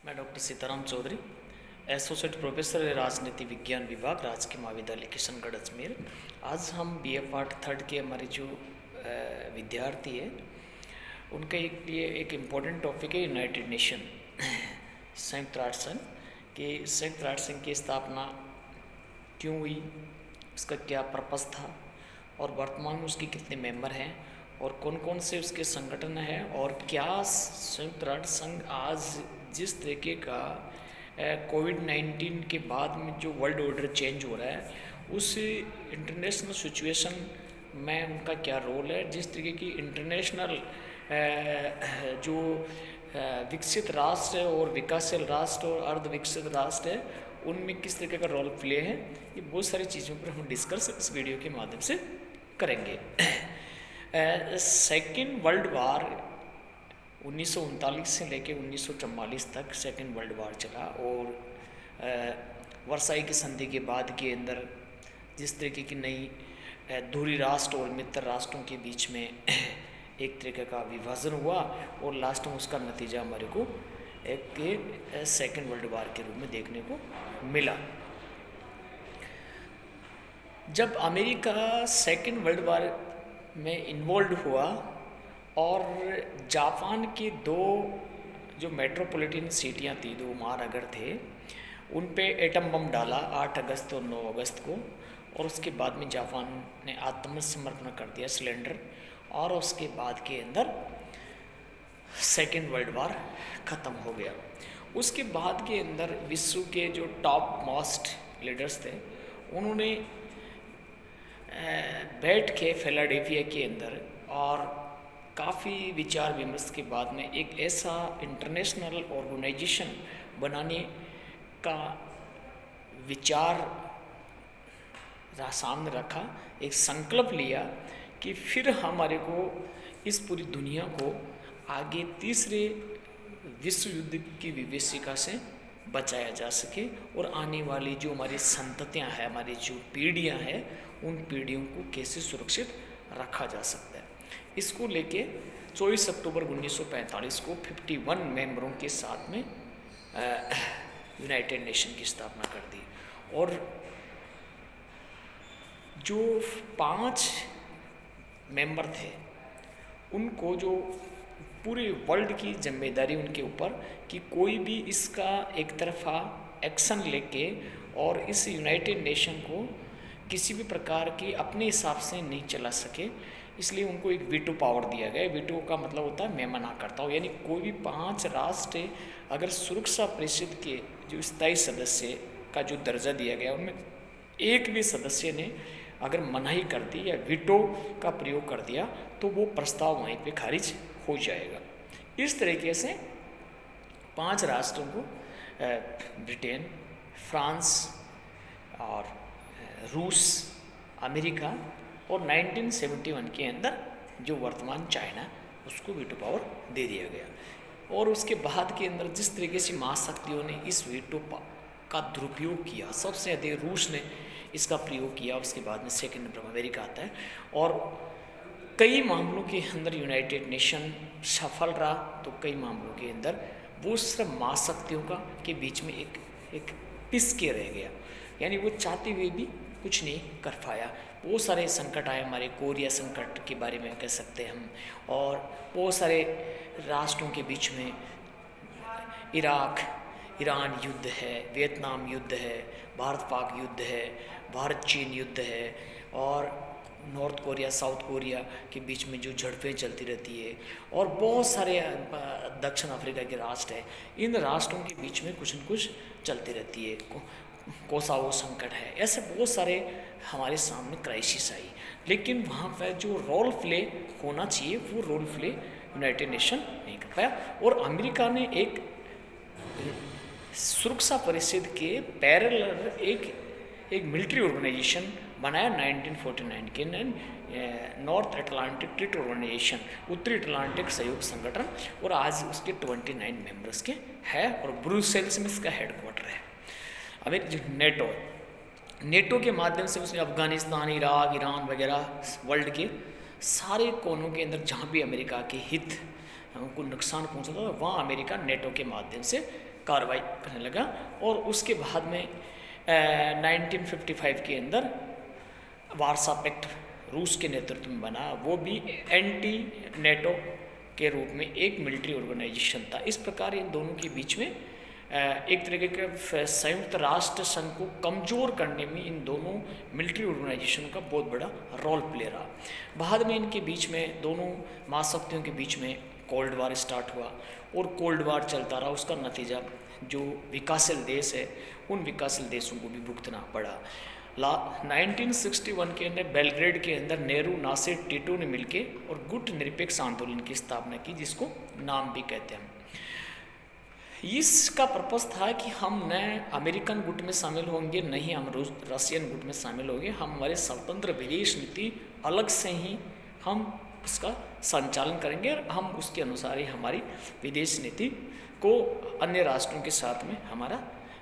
मैं doctor Sitaram Chaudhary, associate professor राजनीति विज्ञान विभाग, राजकीय महाविद्यालय किशनगढ़ अजमेर। आज हम बी ए पार्ट थर्ड के हमारे जो विद्यार्थी है उनके लिए एक इम्पोर्टेंट टॉपिक है यूनाइटेड नेशन, संयुक्त राष्ट्र संघ। कि संयुक्त राष्ट्र संघ की स्थापना क्यों हुई, उसका क्या पर्पस था और वर्तमान में उसके कितने मेंबर हैं और कौन कौन से उसके संगठन हैं, और क्या संयुक्त राष्ट्र संघ आज जिस तरीके का कोविड-19 के बाद में जो वर्ल्ड ऑर्डर चेंज हो रहा है उस इंटरनेशनल सिचुएशन में उनका क्या रोल है, जिस तरीके की इंटरनेशनल जो विकसित राष्ट्र है और विकासशील राष्ट्र और अर्ध विकसित राष्ट्र है उनमें किस तरीके का रोल प्ले है, ये बहुत सारी चीज़ों पर हम डिस्कस इस वीडियो के माध्यम से करेंगे। सेकेंड वर्ल्ड वार 1939 से लेकर 1944 तक सेकेंड वर्ल्ड वार चला, और वर्साई की संधि के बाद के अंदर जिस तरीके की नई धुरी राष्ट्र और मित्र राष्ट्रों के बीच में एक तरीके का विभाजन हुआ और लास्ट में उसका नतीजा हमारे को एक सेकेंड वर्ल्ड वार के रूप में देखने को मिला। जब अमेरिका सेकेंड वर्ल्ड वार में इन्वॉल्व हुआ और जापान के दो जो मेट्रोपॉलिटन सिटियाँ थी, दो महानगर थे, उन पे एटम बम डाला 8 अगस्त और 9 अगस्त को, और उसके बाद में जापान ने आत्मसमर्पण कर दिया सिलेंडर, और उसके बाद के अंदर सेकेंड वर्ल्ड वार ख़त्म हो गया। उसके बाद के अंदर विश्व के जो टॉप मोस्ट लीडर्स थे उन्होंने बैठ के फिलाडेल्फिया के अंदर और काफ़ी विचार विमर्श के बाद में एक ऐसा इंटरनेशनल ऑर्गेनाइजेशन बनाने का विचार सामने रखा, एक संकल्प लिया कि फिर हमारे को इस पूरी दुनिया को आगे तीसरे विश्व युद्ध की विभीषिका से बचाया जा सके और आने वाली जो हमारी संततियां हैं, हमारी जो पीढ़ियां हैं, उन पीढ़ियों को कैसे सुरक्षित रखा जा सकता है। इसको लेके 24 अक्टूबर 1945 को 51 मेंबरों के साथ में यूनाइटेड नेशन की स्थापना कर दी, और जो 5 मेंबर थे उनको जो पूरे वर्ल्ड की जिम्मेदारी उनके ऊपर कि कोई भी इसका एक तरफा एक्शन लेके और इस यूनाइटेड नेशन को किसी भी प्रकार की अपने हिसाब से नहीं चला सके, इसलिए उनको एक वीटो पावर दिया गया। वीटो का मतलब होता है मैं मना करता हूँ, यानी कोई भी 5 राष्ट्र अगर सुरक्षा परिषद के जो स्थायी सदस्य का जो दर्जा दिया गया उनमें एक भी सदस्य ने अगर मनाही कर दी या वीटो का प्रयोग कर दिया तो वो प्रस्ताव वहीं पे खारिज हो जाएगा। इस तरीके से 5 राष्ट्रों को ब्रिटेन, फ्रांस और रूस, अमेरिका और 1971 के अंदर जो वर्तमान चाइना, उसको वीटो पावर दे दिया गया। और उसके बाद के अंदर जिस तरीके से महाशक्तियों ने इस वीटो का दुरुपयोग किया, सबसे अधिक रूस ने इसका प्रयोग किया, उसके बाद में सेकेंड नंबर अमेरिका आता है, और कई मामलों के अंदर यूनाइटेड नेशन सफल रहा तो कई मामलों के अंदर वो सिर्फ महाशक्तियों का के बीच में एक पिस के रह गया, यानी वो चाहते हुए भी कुछ नहीं कर पाया। बहुत सारे संकट आए, हमारे कोरिया संकट के बारे में कह सकते हैं हम, और बहुत सारे राष्ट्रों के बीच में इराक ईरान युद्ध है, वियतनाम युद्ध है, भारत पाक युद्ध है, भारत चीन युद्ध है, और नॉर्थ कोरिया साउथ कोरिया के बीच में जो झड़पें चलती रहती है, और बहुत सारे दक्षिण अफ्रीका के राष्ट्र हैं, इन राष्ट्रों के बीच में कुछ न कुछ चलती रहती है। कोसावो संकट है, ऐसे बहुत सारे हमारे सामने क्राइसिस आई, लेकिन वहाँ पर जो रोल प्ले होना चाहिए वो रोल प्ले यूनाइटेड नेशन नहीं कर पाया। और अमेरिका ने एक सुरक्षा परिषद के पैरेलल एक मिलिट्री ऑर्गेनाइजेशन बनाया 1949 के नॉर्थ अटलांटिक ट्रीटी ऑर्गेनाइजेशन, उत्तरी अटलांटिक सहयोग संगठन, और आज उसके 29 मेंबर्स के है, और ब्रुसेल्स में इसका हेडक्वार्टर है। अभी नेटो के माध्यम से उसने अफगानिस्तान, इराक, ईरान वगैरह वर्ल्ड के सारे कोनों के अंदर जहाँ भी अमेरिका के हित उनको नुकसान पहुँचा था, वहाँ अमेरिका नेटो के माध्यम से कार्रवाई करने लगा। और उसके बाद में 1955 के अंदर वारसा पैक्ट रूस के नेतृत्व में बना, वो भी एंटी नेटो के रूप में एक मिलिट्री ऑर्गेनाइजेशन था। इस प्रकार इन दोनों के बीच में एक तरीके के संयुक्त राष्ट्र संघ को कमज़ोर करने में इन दोनों मिलिट्री ऑर्गेनाइजेशन का बहुत बड़ा रोल प्ले रहा। बाद में इनके बीच में, दोनों महाशक्तियों के बीच में कोल्ड वार स्टार्ट हुआ और कोल्ड वार चलता रहा। उसका नतीजा जो विकासशील देश है, उन विकासशील देशों को भी भुगतना पड़ा। 1961 के अंदर बेलग्रेड के अंदर नेहरू, नासिर, टिटो ने मिलके और गुट निरपेक्ष आंदोलन की स्थापना की, जिसको नाम भी कहते हैं। इसका पर्पस था कि हम न अमेरिकन गुट में शामिल होंगे, न ही हम रशियन गुट में शामिल होंगे। हम हमारे स्वतंत्र विदेश नीति अलग से ही हम उसका संचालन करेंगे और हम उसके अनुसार ही हमारी विदेश नीति को अन्य राष्ट्रों के साथ में हमारा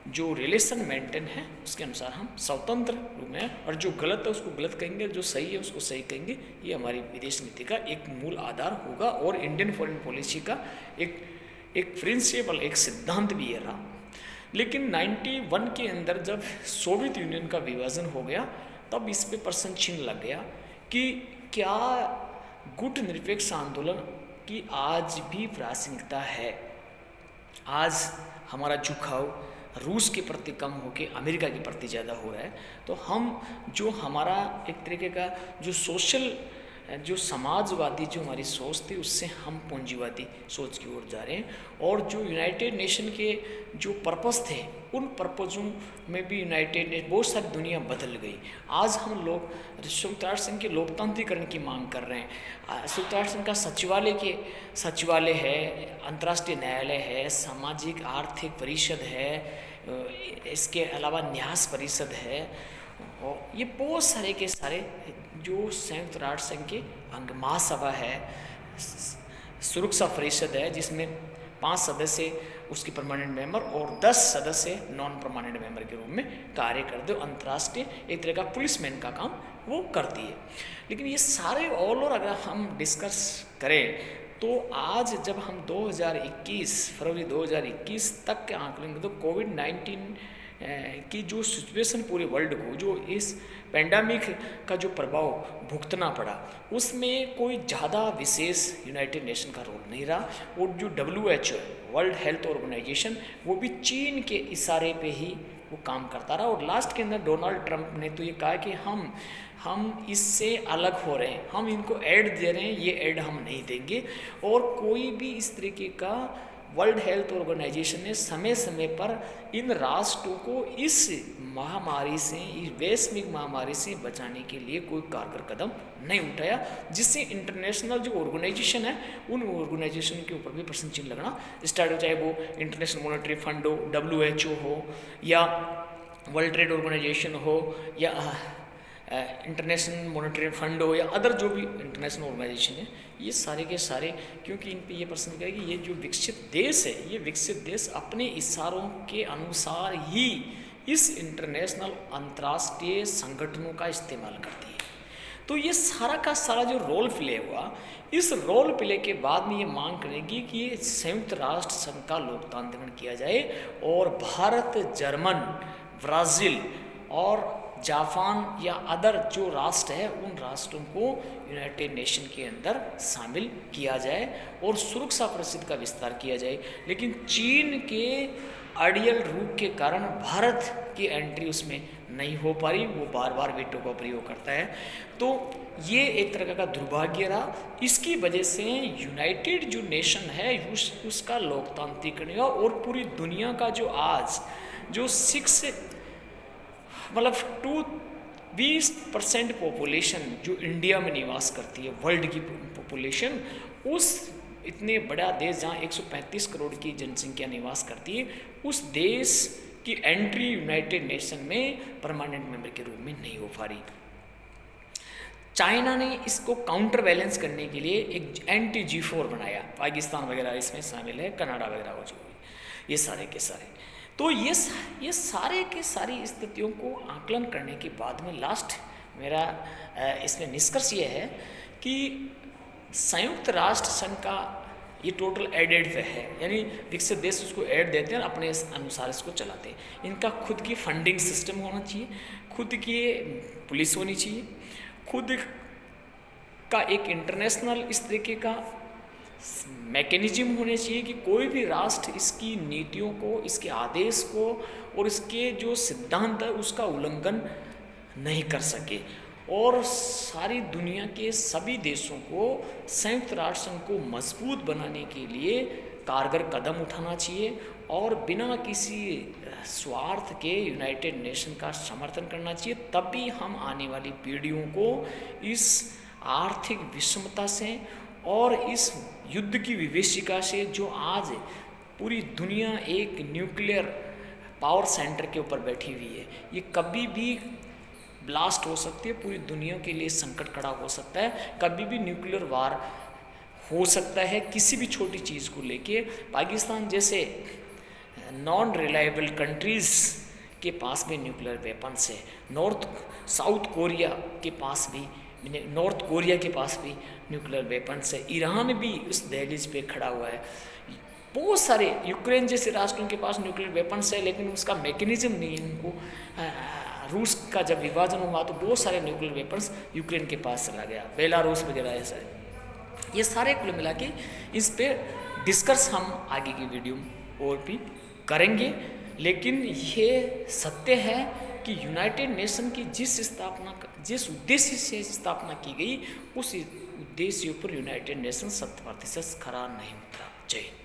जो रिलेशन मेंटेन है उसके अनुसार हम स्वतंत्र रूप में, और जो गलत है उसको गलत कहेंगे, जो सही है उसको सही कहेंगे। ये हमारी विदेश नीति का एक मूल आधार होगा और इंडियन फॉरेन पॉलिसी का एक प्रिंसिपल, एक सिद्धांत भी ये रहा। लेकिन 91 के अंदर जब सोवियत यूनियन का विभाजन हो गया, तब इस पे प्रश्न चिन्ह लग गया कि क्या गुट निरपेक्ष आंदोलन की आज भी प्रासंगिकता है। आज हमारा झुकाव रूस के प्रति कम होकर अमेरिका के प्रति ज़्यादा हो रहा है, तो हम जो हमारा एक तरीके का जो सोशल, जो समाजवादी जो हमारी सोच थी, उससे हम पूंजीवादी सोच की ओर जा रहे हैं। और जो यूनाइटेड नेशन के जो पर्पस थे, उन पर्पज़ों में भी यूनाइटेड नेशन बहुत सारी दुनिया बदल गई। आज हम लोग संयुक्त राष्ट्र संघ के लोकतांत्रिकरण की मांग कर रहे हैं। संयुक्त राष्ट्र संघ का सचिवालय है, अंतर्राष्ट्रीय न्यायालय है, सामाजिक आर्थिक परिषद है, इसके अलावा न्यास परिषद है, और ये बहुत सारे के सारे जो संयुक्त राष्ट्र संघ के अंग, महासभा है, सुरक्षा परिषद है, जिसमें 5 सदस्य उसके परमानेंट मेंबर और 10 सदस्य नॉन परमानेंट मेंबर के रूप में कार्य करते हो। अंतर्राष्ट्रीय एक तरह का पुलिसमैन का काम वो करती है। लेकिन ये सारे ऑल ओवर अगर हम डिस्कस करें तो आज जब हम 2021 फरवरी 2021 तक के आंकलन तो कोविड-19 की जो सिचुएशन पूरे वर्ल्ड को, जो इस पेंडेमिक का जो प्रभाव भुगतना पड़ा, उसमें कोई ज़्यादा विशेष यूनाइटेड नेशन का रोल नहीं रहा। और जो WHO वर्ल्ड हेल्थ ऑर्गेनाइजेशन, वो भी चीन के इशारे पे ही वो काम करता रहा। और लास्ट के अंदर डोनाल्ड ट्रंप ने तो ये कहा कि हम इससे अलग हो रहे हैं, हम इनको ऐड दे रहे हैं, ये ऐड हम नहीं देंगे। और कोई भी इस तरीके का वर्ल्ड हेल्थ ऑर्गेनाइजेशन ने समय समय पर इन राष्ट्रों को इस महामारी से, इस वैश्विक महामारी से बचाने के लिए कोई कारगर कदम नहीं उठाया, जिससे इंटरनेशनल जो ऑर्गेनाइजेशन है उन ऑर्गेनाइजेशन के ऊपर भी प्रश्न चिन्ह लगना स्टार्ट हो, चाहे वो इंटरनेशनल मॉनेटरी फंड हो, WHO हो, या वर्ल्ड ट्रेड ऑर्गेनाइजेशन हो, या इंटरनेशनल मॉनेटरी फंड हो, या अदर जो भी इंटरनेशनल ऑर्गेनाइजेशन है, ये सारे के सारे, क्योंकि इन पे ये प्रश्न किया कि ये जो विकसित देश है, ये विकसित देश अपने इशारों के अनुसार ही इस इंटरनेशनल अंतर्राष्ट्रीय संगठनों का इस्तेमाल करती है। तो ये सारा का सारा जो रोल प्ले हुआ, इस रोल प्ले के बाद में ये मांग करेगी कि ये संयुक्त राष्ट्र संघ का लोकतांत्रिकरण किया जाए और भारत, जर्मन, ब्राज़ील और जापान या अदर जो राष्ट्र है, उन राष्ट्रों को यूनाइटेड नेशन के अंदर शामिल किया जाए और सुरक्षा परिषद का विस्तार किया जाए। लेकिन चीन के अड़ियल रूप के कारण भारत की एंट्री उसमें नहीं हो पा रही, वो बार बार वीटो का प्रयोग करता है। तो ये एक तरह का दुर्भाग्य रहा। इसकी वजह से यूनाइटेड जो नेशन है उसका लोकतांत्रिकरण और पूरी दुनिया का जो आज जो 20% पॉपुलेशन जो इंडिया में निवास करती है, वर्ल्ड की पॉपुलेशन, उस इतने बड़ा देश जहाँ 135 करोड़ की जनसंख्या निवास करती है, उस देश की एंट्री यूनाइटेड नेशन में परमानेंट मेंबर के रूप में नहीं हो पा रही। चाइना ने इसको काउंटर बैलेंस करने के लिए एक एंटी G4 बनाया, पाकिस्तान वगैरह इसमें शामिल है, कनाडा वगैरह हो, जो ये सारे के सारे। तो ये सारे के सारी स्थितियों को आकलन करने के बाद में लास्ट मेरा इसमें निष्कर्ष ये है कि संयुक्त राष्ट्र संघ का ये टोटल एडेड पे है, यानी विकसित देश उसको एड देते हैं और अपने अनुसार इसको चलाते हैं। इनका खुद की फंडिंग सिस्टम होना चाहिए, खुद की पुलिस होनी चाहिए, खुद का एक इंटरनेशनल इस तरीके का मैकेनिज्म होने चाहिए कि कोई भी राष्ट्र इसकी नीतियों को, इसके आदेश को और इसके जो सिद्धांत है उसका उल्लंघन नहीं कर सके। और सारी दुनिया के सभी देशों को संयुक्त राष्ट्र संघ को मजबूत बनाने के लिए कारगर कदम उठाना चाहिए और बिना किसी स्वार्थ के यूनाइटेड नेशन का समर्थन करना चाहिए। तभी हम आने वाली पीढ़ियों को इस आर्थिक विषमता से और इस युद्ध की विभीषिका से, जो आज पूरी दुनिया एक न्यूक्लियर पावर सेंटर के ऊपर बैठी हुई है, ये कभी भी ब्लास्ट हो सकती है, पूरी दुनिया के लिए संकट खड़ा हो सकता है, कभी भी न्यूक्लियर वार हो सकता है किसी भी छोटी चीज़ को लेके। पाकिस्तान जैसे नॉन रिलायबल कंट्रीज़ के पास भी न्यूक्लियर वेपन्स है, साउथ कोरिया के पास भी, नॉर्थ कोरिया के पास भी न्यूक्लियर वेपन्स है, ईरान भी उस दहलीज पे खड़ा हुआ है, बहुत सारे यूक्रेन जैसे राष्ट्रों के पास न्यूक्लियर वेपन्स है, लेकिन उसका मैकेनिज्म नहीं है। उनको रूस का जब विभाजन हुआ तो बहुत सारे न्यूक्लियर वेपन्स यूक्रेन के पास चला गया, बेलारूस वगैरह ऐसा है। ये सारे कुल मिला के इस पे डिस्कस हम आगे की वीडियो और भी करेंगे, लेकिन ये सत्य है कि यूनाइटेड नेशन की जिस उद्देश्य से स्थापना की गई, उस उद्देश्य पर यूनाइटेड नेशन 100% खरा नहीं उतरा। जय हिंद।